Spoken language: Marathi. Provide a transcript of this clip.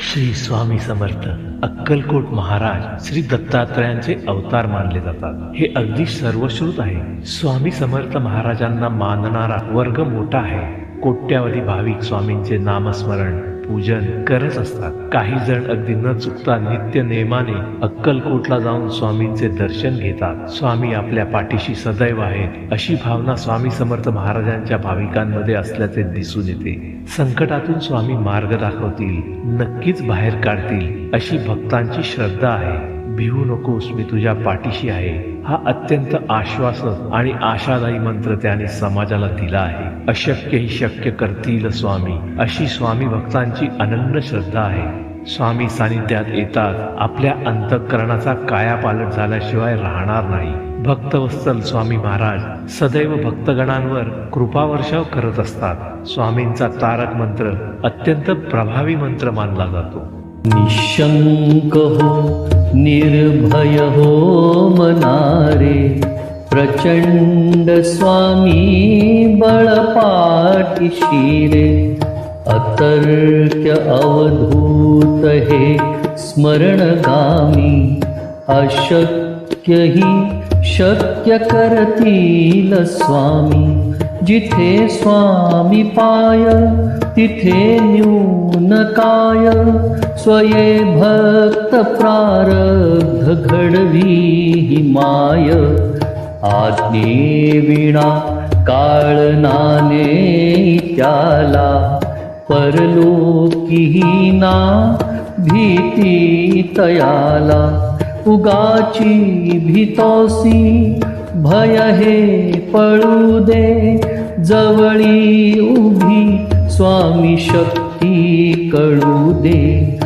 श्री स्वामी समर्थ अक्कलकोट महाराज श्री दत्तात्रयांचे अवतार मानले जातात। हे अगदी सर्वश्रुत आहे। स्वामी समर्थ महाराजांना मानणारा वर्ग मोठा आहे। कोट्यावधी भाविक स्वामींचे नामस्मरण पूजन करत असतात। काही जण अगदी न चुकता नित्य नेमाने अक्कलकोटला जाऊन स्वामींचे दर्शन घेतात। स्वामी आपल्या पाठीशी सदैव आहेत अशी भावना स्वामी समर्थ महाराजांच्या भाविकांमध्ये असल्याचे दिसून येते। संकटातून स्वामी मार्ग दाखवतील, नक्कीच बाहेर काढतील अशी भक्तांची श्रद्धा आहे। भिवू नकोस, मी तुझ्या पाठीशी आहे हा अत्यंत आश्वासक आणि आशादायी मंत्र त्याने समाजाला दिला आहे। अशक्य ही शक्य करतील स्वामी अशी स्वामी भक्तांची अनन्य श्रद्धा आहे। स्वामी सानिध्यात येतात, आपल्या अंतःकरणाचा कायापालट झाल्याशिवाय राहणार नाही। भक्तवत्सल स्वामी महाराज सदैव भक्तगणांवर कृपावर्षाव करत असतात। स्वामींचा तारक मंत्र अत्यंत प्रभावी मंत्र मानला जातो। निशंक हो निर्भय हो मनारे, प्रचंड स्वामी बळपाठीशी रे। अतर्क्य अवधूत हे स्मरणगामी, अशक्य ही शक्य करतील स्वामी। जिथे स्वामी पाय तिथे न्यून काय, स्वये भक्त प्रारब्ध घडवी ही माय। आज्ञे विणा काळनाने त्याला, परलोकीही ना भीती तयाला। उगाची भीतोसी भय हे पळू दे, जवळी उभी स्वामी शक्ती कळू दे।